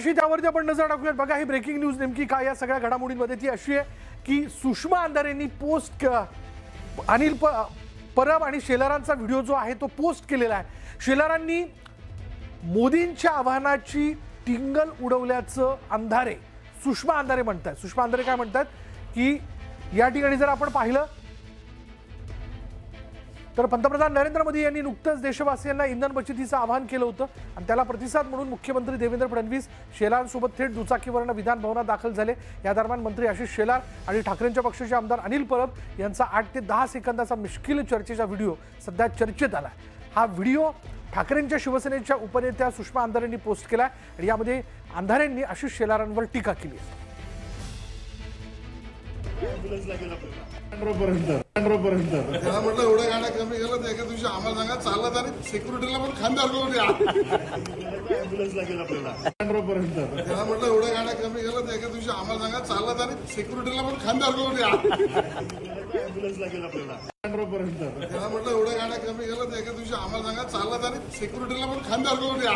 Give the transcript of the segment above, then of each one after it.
कशी त्यावरती आपण नजर टाकूयात। बघा ही ब्रेकिंग न्यूज नेमकी काय या सगळ्या घडामोडींमध्ये ती अशी आहे की सुषमा अंधारेंनी पोस्ट अनिल परब आणि शेलारांचा व्हिडिओ जो आहे तो पोस्ट केलेला आहे। शेलारांनी मोदींच्या आव्हानाची टिंगल उडवल्याचं अंधारे सुषमा अंधारे म्हणतात। सुषमा अंधारे काय म्हणतात की या ठिकाणी जर आपण पाहिलं तर पंतप्रधान नरेंद्र मोदी यांनी नुकतंच देशवासियांना इंधन बचतीचं आवाहन केलं होतं आणि त्याला प्रतिसाद म्हणून मुख्यमंत्री देवेंद्र फडणवीस शेलारांसोबत थेट दुचाकीवरनं विधान भवनात दाखल झाले। या दरम्यान मंत्री आशिष शेलार आणि ठाकरेंच्या पक्षाचे आमदार अनिल परब यांचा 8 ते 10 सेकंदाचा मिश्किल चर्चेचा व्हिडिओ सध्या चर्चेत आला। हा व्हिडिओ ठाकरेंच्या शिवसेनेच्या उपनेत्या सुषमा अंधारेंनी पोस्ट केला आणि यामध्ये अंधारेंनी आशिष शेलारांवर टीका केली आहे। त्याला म्हटलं एवढ्या गाड्या कमी केलं तर एका दिवशी आम्हाला सांगा चालत आणि सिक्युरिटीला पण खांद्यावर घेऊन या। त्याला म्हटलं एवढ्या गाड्या कमी केलं तर एका दिवशी आम्हाला सांगा चालत आणि सिक्युरिटीला पण खांद्यावर घेऊन या। त्याला म्हटलं एवढ्या गाड्या कमी केलं तर एका दिवशी आम्हाला सांगा चालत आणि सिक्युरिटीला पण खांद्यावर घेऊन या।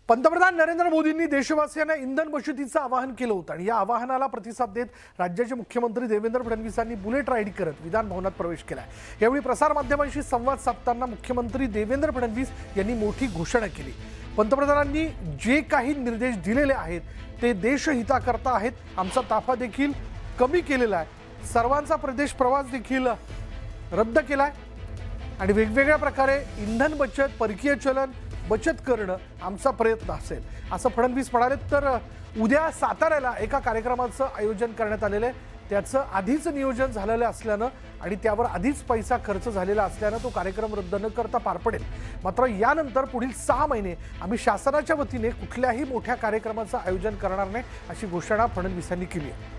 पंतप्रधान नरेंद्र मोदींनी देशवासियांना इंधन बचतीचं आवाहन केलं होतं आणि या आवाहनाला प्रतिसाद देत राज्याचे मुख्यमंत्री देवेंद्र फडणवीसांनी बुलेट राईड करत विधान भवनात प्रवेश केलाय। यावेळी प्रसारमाध्यमांशी संवाद साधताना मुख्यमंत्री देवेंद्र फडणवीस यांनी मोठी घोषणा केली। पंतप्रधानांनी जे काही निर्देश दिलेले आहेत ते देशहिताकरता आहेत। आमचा ताफा देखील कमी केलेला आहे, सर्वांचा प्रदेश प्रवास देखील रद्द केलाय आणि वेगवेगळ्या प्रकारे इंधन बचत परकीय चलन बचत करणं आमचा प्रयत्न असेल असं फडणवीस म्हणाले। तर उद्या साताऱ्याला एका कार्यक्रमाचं आयोजन करण्यात आलेलं आहे। त्याचं आधीच नियोजन झालेलं असल्यानं आणि त्यावर आधीच पैसा खर्च झालेला असल्यानं तो कार्यक्रम रद्द न करता पार पडेल। मात्र यानंतर पुढील 6 महिने आम्ही शासनाच्या वतीने कुठल्याही मोठ्या कार्यक्रमाचं आयोजन करणार नाही अशी घोषणा फडणवीसांनी केली आहे।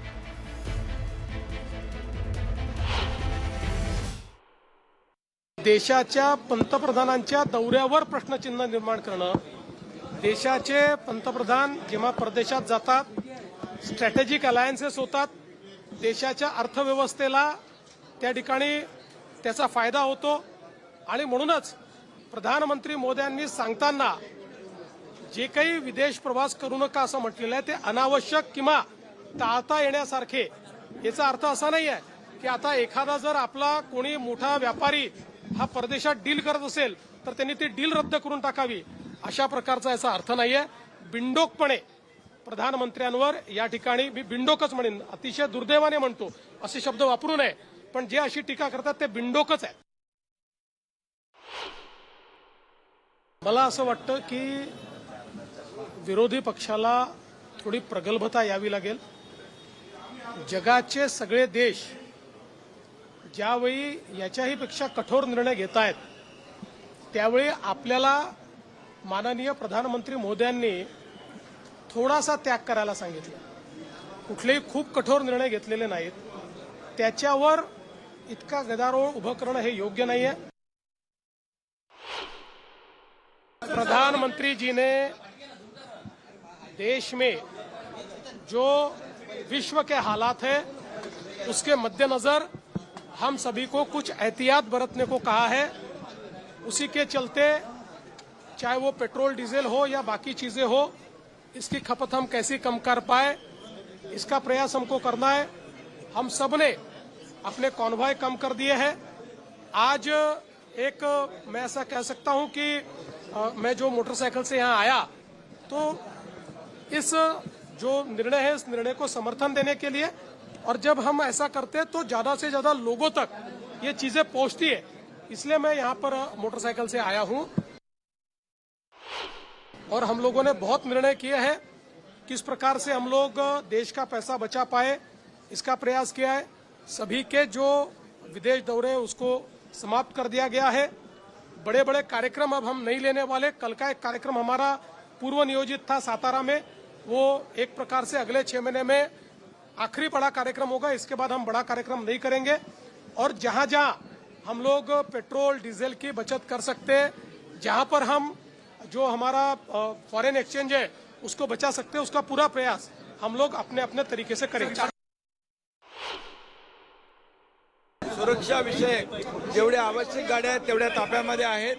देशाच्या पंतप्रधानांच्या दौऱ्यावर प्रश्नचिन्ह निर्माण करणं, देशाचे पंतप्रधान जेव्हा परदेशात जातात, स्ट्रॅटेजिक अलायन्सेस होतात, देशाच्या अर्थव्यवस्थेला त्या ठिकाणी त्याचा फायदा होतो आणि म्हणूनच प्रधानमंत्री मोदींनी सांगताना जे काही विदेश प्रवास करू नका असं म्हटलेलं आहे ते अनावश्यक किंवा टाळता येण्यासारखे। याचा अर्थ असा नाही आहे की आता एखादा जर आपला कोणी मोठा व्यापारी हा परदेशात डील करत असेल तर त्यांनी ती डील रद्द करून टाकावी, अशा प्रकारचा याचा अर्थ नाहीये। बिंडोकपणे प्रधानमंत्र्यांवर या ठिकाणी मी बिंडोकच म्हणेन, अतिशय दुर्दैवाने म्हणतो असे शब्द वापरू नये, पण जे अशी टीका करतात ते बिंडोकच आहे। मला असं वाटतं की विरोधी पक्षाला थोडी प्रगल्भता यावी लागेल। जगाचे सगळे देश ज्यावेळी याच्याही पेक्षा कठोर निर्णय घेत आहेत त्यावेळी आपल्याला माननीय प्रधानमंत्री मोदींनी थोडासा त्याग करायला सांगितलं। कुठलेही खूप कठोर निर्णय घेतलेले नाहीत, त्याच्यावर इतका गदारोळ उभं करणं हे योग्य नाहीये। प्रधानमंत्री जी ने देश में जो विश्व के हालात है उसके मद्देनजर हम सभी को कुछ एहतियात बरतने को कहा है। उसी के चलते चाहे वो पेट्रोल डीजल हो या बाकी चीजें हो, इसकी खपत हम कैसे कम कर पाए इसका प्रयास हमको करना है। हम सब ने अपने कॉन्वॉय कम कर दिए हैं। आज एक मैं ऐसा कह सकता हूं कि मैं जो मोटरसाइकिल से यहाँ आया तो इस जो निर्णय है इस निर्णय को समर्थन देने के लिए, और जब हम ऐसा करते हैं तो ज्यादा से ज्यादा लोगों तक ये चीजें पहुंचती है, इसलिए मैं यहाँ पर मोटरसाइकिल से आया हूं। और हम लोगों ने बहुत निर्णय किए हैं किस प्रकार से हम लोग देश का पैसा बचा पाए, इसका प्रयास किया है। सभी के जो विदेश दौरे उसको समाप्त कर दिया गया है। बड़े बड़े कार्यक्रम अब हम नहीं लेने वाले। कल का एक कार्यक्रम हमारा पूर्व नियोजित था सातारा में, वो एक प्रकार से अगले 6 महीने में आखिरी बड़ा कार्यक्रम होगा। इसके बाद हम बड़ा कार्यक्रम नहीं करेंगे। और जहां जहां हम लोग पेट्रोल डीजल की बचत कर सकते हैं, जहां पर हम जो हमारा फॉरेन एक्सचेंज है उसको बचा सकते हैं, उसका पूरा प्रयास हम लोग अपने अपने तरीके से करेंगे। सुरक्षा विषय जेवढ्या आवश्यक गाड्या आहेत तेवढ्या ताफ्यामध्ये आहेत,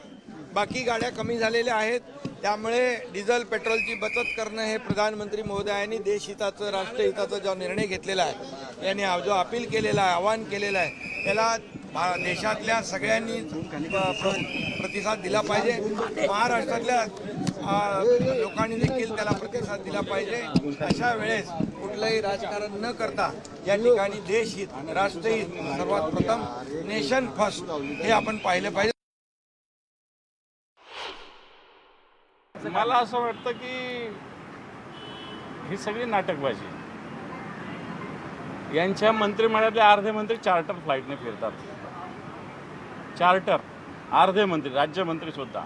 बाकी गाड्या कमी झालेल्या आहेत। त्यामुळे डिझेल पेट्रोलची बचत करणं हे प्रधानमंत्री महोदयांनी देशहिताचं राष्ट्रहिताचा जो निर्णय घेतलेला आहे, यांनी जो अपील केलेला आहे, आवाहन केलेलं आहे, याला देशातल्या सगळ्यांनी प्रतिसाद दिला पाहिजे. महाराष्ट्रातल्या लोकांनी देखील त्याला प्रतिसाद दिला पाहिजे. अशा वेळेस कुठलंही राजकारण न करता या ठिकाणी देशहित, राष्ट्रहित, सर्वात प्रथम नेशन फर्स्ट हे आपण पाहिलं पाहिजे. मला असं वाटतं की ही सगळी नाटकबाजी. यांच्या मंत्रिमंडळातले अर्धे मंत्री चार्टर फ्लाईटने फिरतात. चार्टर अर्धे मंत्री, राज्यमंत्री सुद्धा.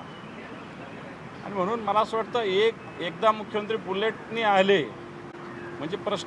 आणि म्हणून मला असं वाटतं एकदा मुख्यमंत्री बुलेटने आले म्हणजे प्रश्न